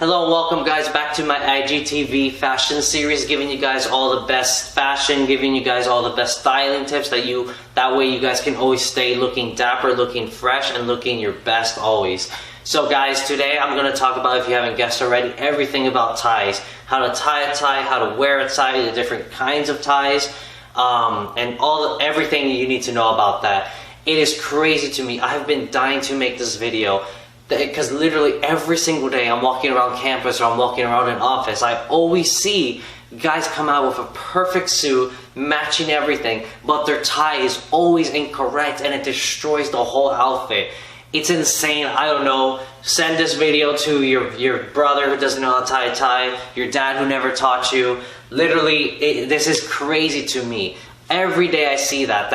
Hello, welcome guys back to my IGTV fashion series, giving you guys all the best fashion, giving you guys all the best styling tips that way you guys can always stay looking dapper, looking fresh, and looking your best always. So guys, today I'm going to talk about, if you haven't guessed already, everything about ties. How to tie a tie, how to wear a tie, the different kinds of ties, and everything you need to know about that. It is crazy to me. I have been dying to make this video, because literally every single day I'm walking around campus or I'm walking around an office, I always see guys come out with a perfect suit, matching everything, but their tie is always incorrect and it destroys the whole outfit. It's insane. I don't know. Send this video to your brother who doesn't know how to tie a tie, your dad who never taught you. Literally, this is crazy to me. Every day I see that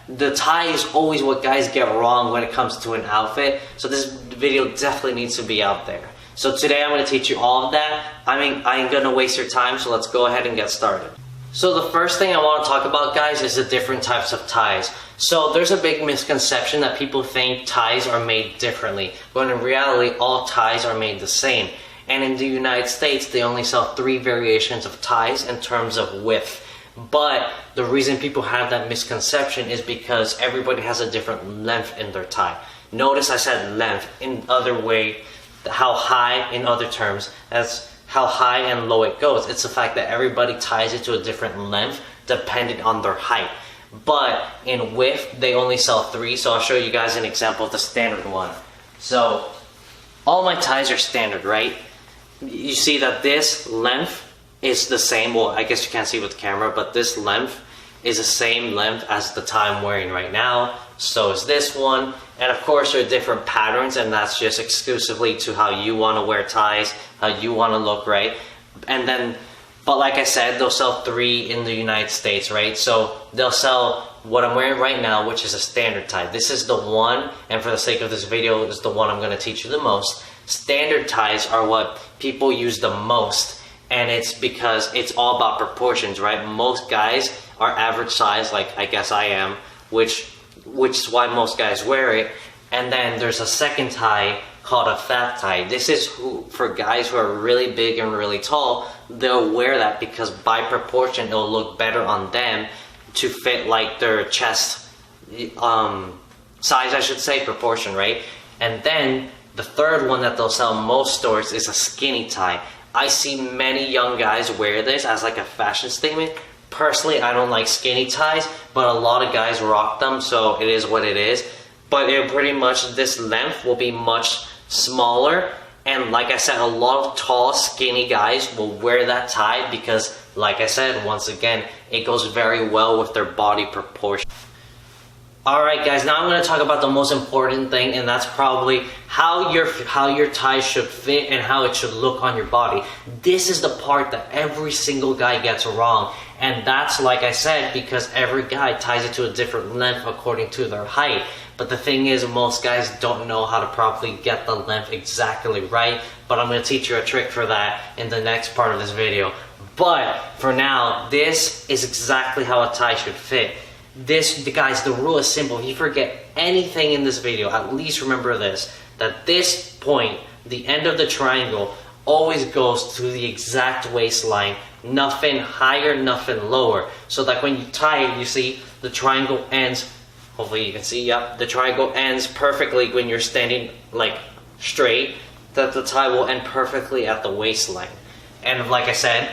the tie is always what guys get wrong when it comes to an outfit. So this video definitely needs to be out there. So today I'm going to teach you all of that. I ain't going to waste your time, so let's go ahead and get started. So the first thing I want to talk about, guys, is the different types of ties. So there's a big misconception that people think ties are made differently, when in reality all ties are made the same. And in the United States they only sell 3 variations of ties in terms of width. But the reason people have that misconception is because everybody has a different length in their tie. Notice I said length. In other way, how high in other terms, that's how high and low it goes. It's the fact that everybody ties it to a different length depending on their height. But in width, they only sell 3, so I'll show you guys an example of the standard one. So all my ties are standard, right? You see that this length is the same. Well, I guess you can't see with the camera, but this length is the same length as the tie I'm wearing right now. So is this one. And of course there are different patterns, and that's just exclusively to how you want to wear ties, how you want to look, right? And then, but like I said, they'll sell 3 in the United States, right? So they'll sell what I'm wearing right now, which is a standard tie. This is the one, and for the sake of this video, is the one I'm going to teach you the most. Standard ties are what people use the most. And it's because it's all about proportions, right? Most guys are average size, like I guess I am, which is why most guys wear it. And then there's a second tie called a fat tie. This is for guys who are really big and really tall. They'll wear that because by proportion it'll look better on them to fit like their chest size, I should say, proportion, right? And then the third one that they'll sell in most stores is a skinny tie. I see many young guys wear this as like a fashion statement. Personally, I don't like skinny ties, but a lot of guys rock them, so it is what it is. But it pretty much, this length will be much smaller, and like I said, a lot of tall, skinny guys will wear that tie because, like I said, once again, it goes very well with their body proportion. Alright guys, now I'm going to talk about the most important thing, and that's probably how your tie should fit and how it should look on your body. This is the part that every single guy gets wrong, and that's, like I said, because every guy ties it to a different length according to their height. But the thing is, most guys don't know how to properly get the length exactly right, but I'm going to teach you a trick for that in the next part of this video. But for now, this is exactly how a tie should fit. Guys, the rule is simple. If you forget anything in this video, at least remember this, that this point, the end of the triangle, always goes to the exact waistline. Nothing higher, nothing lower. So that when you tie it, you see the triangle ends, hopefully you can see, yep, the triangle ends perfectly when you're standing like straight, that the tie will end perfectly at the waistline. And like I said,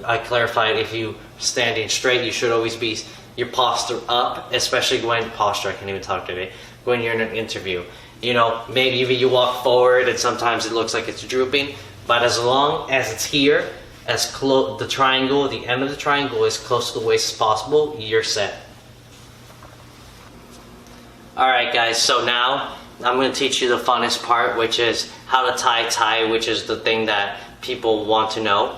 I clarified, if you standing straight, you should always be your posture up, especially when I can't even talk today, when you're in an interview. You know, maybe you walk forward and sometimes it looks like it's drooping, but as long as it's here, as close, the triangle, the end of the triangle is close to the waist as possible, you're set. Alright guys, so now I'm going to teach you the funnest part, which is how to tie a tie, which is the thing that people want to know.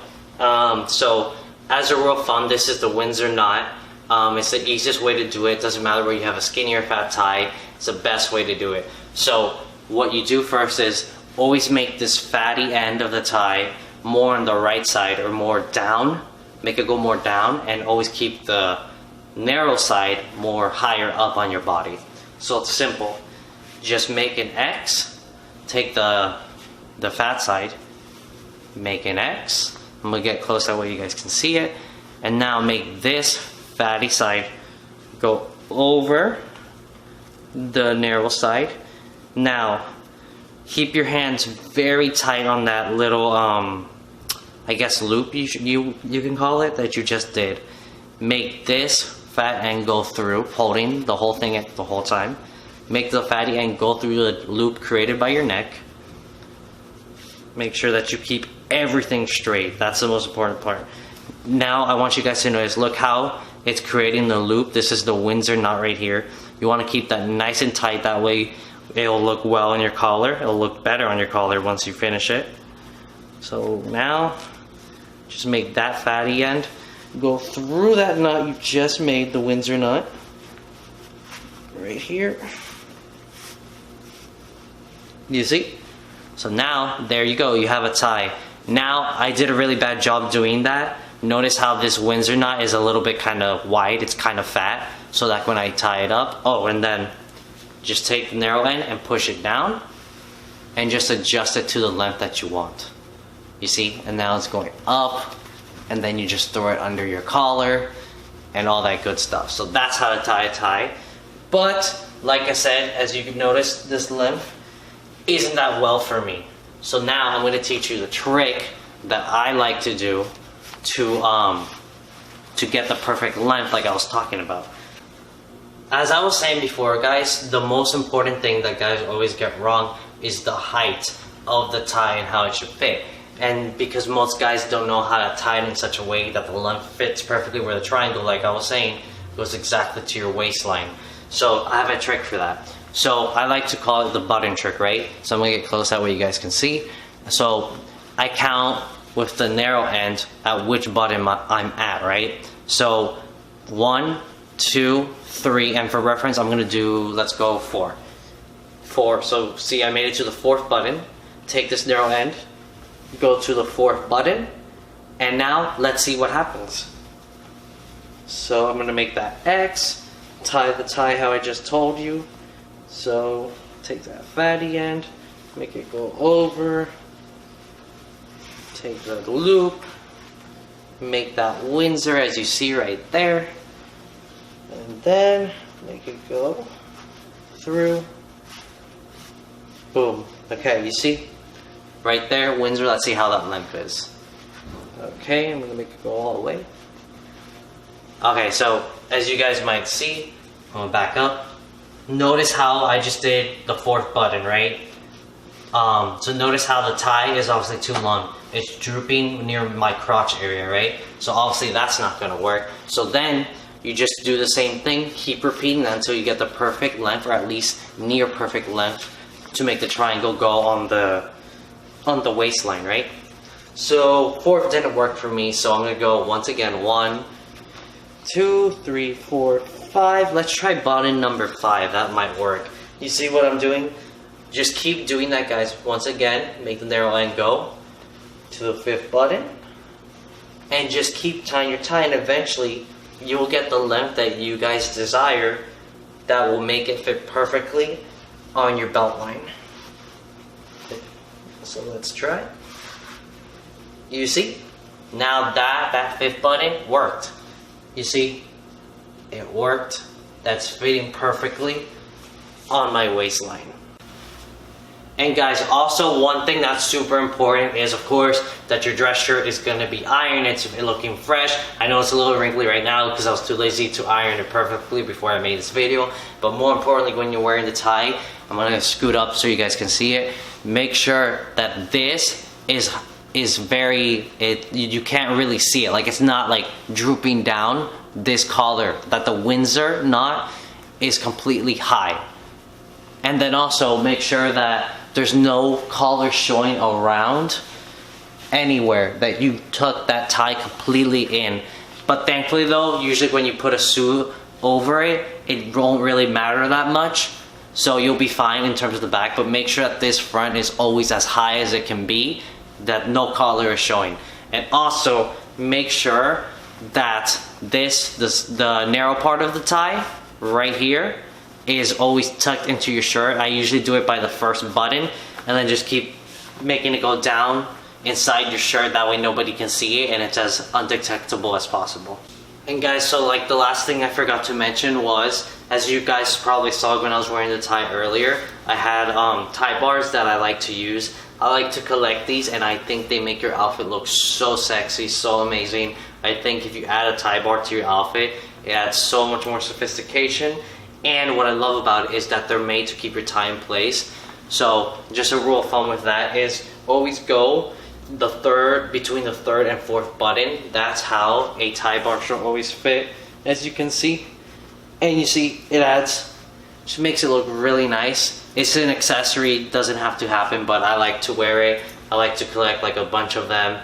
So as a rule of thumb, this is the Windsor knot. It's the easiest way to do it. Doesn't matter whether you have a skinny or fat tie, it's the best way to do it. So what you do first is always make this fatty end of the tie more on the right side or more down. Make it go more down, and always keep the narrow side more higher up on your body. So it's simple. Just make an X, take the fat side, make an X. I'm gonna get close that way you guys can see it. And now make this fatty side go over the narrow side. Now, keep your hands very tight on that little, I guess loop you can call it, that you just did. Make this fat end go through, holding the whole thing the whole time. Make the fatty end go through the loop created by your neck. Make sure that you keep everything straight. That's the most important part. Now I want you guys to notice, look how it's creating the loop. This is the Windsor knot right here. You want to keep that nice and tight, that way it'll look well on your collar. It'll look better on your collar once you finish it. So now, just make that fatty end go through that knot you just made, the Windsor knot. Right here. You see? So now, there you go, you have a tie. Now, I did a really bad job doing that. Notice how this Windsor knot is a little bit kind of wide, it's kind of fat, so that when I tie it up, oh, and then just take the narrow end and push it down, and just adjust it to the length that you want. You see? And now it's going up, and then you just throw it under your collar, and all that good stuff. So that's how to tie a tie. But, like I said, as you can notice, this length isn't that well for me. So now I'm going to teach you the trick that I like to do to get the perfect length like I was talking about. As I was saying before, guys, the most important thing that guys always get wrong is the height of the tie and how it should fit. And because most guys don't know how to tie it in such a way that the length fits perfectly, where the triangle, like I was saying, goes exactly to your waistline. So I have a trick for that. So I like to call it the button trick, right? So I'm gonna get close that way you guys can see. So I count with the narrow end at which button I'm at, right? So 1, 2, 3, and for reference I'm gonna do, let's go 4. 4, so see I made it to the 4th button. Take this narrow end, go to the 4th button, and now let's see what happens. So I'm gonna make that X, tie the tie how I just told you. So take that fatty end, make it go over, take the loop, make that Windsor as you see right there, and then make it go through. Boom. Okay, you see? Right there, Windsor, let's see how that length is. Okay, I'm gonna make it go all the way. Okay, so as you guys might see, I'm gonna back up. Notice how I just did the 4th button, right? So notice how the tie is obviously too long. It's drooping near my crotch area, right? So obviously that's not gonna work. So then you just do the same thing, keep repeating that until you get the perfect length, or at least near perfect length, to make the triangle go on the waistline, right? So 4th didn't work for me, so I'm gonna go once again 1, 2, 3, 4, 5. Let's try button number 5. That might work. You see what I'm doing? Just keep doing that, guys. Once again, make the narrow end go to the 5th button, and just keep tying your tie, and eventually you will get the length that you guys desire that will make it fit perfectly on your belt line. So let's try. You see? Now that 5th button worked. You see? It worked. That's fitting perfectly on my waistline. And guys, also one thing that's super important is, of course, that your dress shirt is going to be ironed. It's looking fresh. I know it's a little wrinkly right now because I was too lazy to iron it perfectly before I made this video. But more importantly, when you're wearing the tie, I'm going to scoot up so you guys can see it. Make sure that this is very, you can't really see it. Like, it's not like drooping down. This collar, that the Windsor knot is completely high. And then also make sure that there's no collar showing around anywhere, that you tuck that tie completely in. But thankfully though, usually when you put a suit over it, it won't really matter that much. So you'll be fine in terms of the back, but make sure that this front is always as high as it can be, that no collar is showing. And also make sure that the narrow part of the tie right here is always tucked into your shirt. I usually do it by the 1st button, and then just keep making it go down inside your shirt, that way nobody can see it and it's as undetectable as possible. And guys, so like the last thing I forgot to mention was, as you guys probably saw when I was wearing the tie earlier, I had tie bars that I like to use. I like to collect these, and I think they make your outfit look so sexy, so amazing. I think if you add a tie bar to your outfit, it adds so much more sophistication. And what I love about it is that they're made to keep your tie in place. So just a rule of thumb with that is always go between the third and fourth button. That's how a tie bar should always fit, as you can see. And you see, it just makes it look really nice. It's an accessory, doesn't have to happen, but I like to wear it. I like to collect like a bunch of them.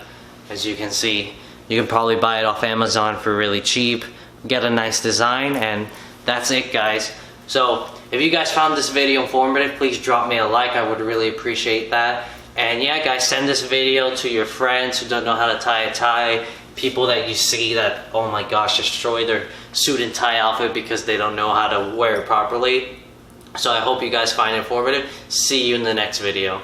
As you can see, you can probably buy it off Amazon for really cheap, get a nice design, and that's it, guys. So if you guys found this video informative, please drop me a like. I would really appreciate that. And yeah, guys, send this video to your friends who don't know how to tie a tie, people that you see that, oh my gosh, destroy their suit and tie outfit because they don't know how to wear it properly. So I hope you guys find it informative. See you in the next video.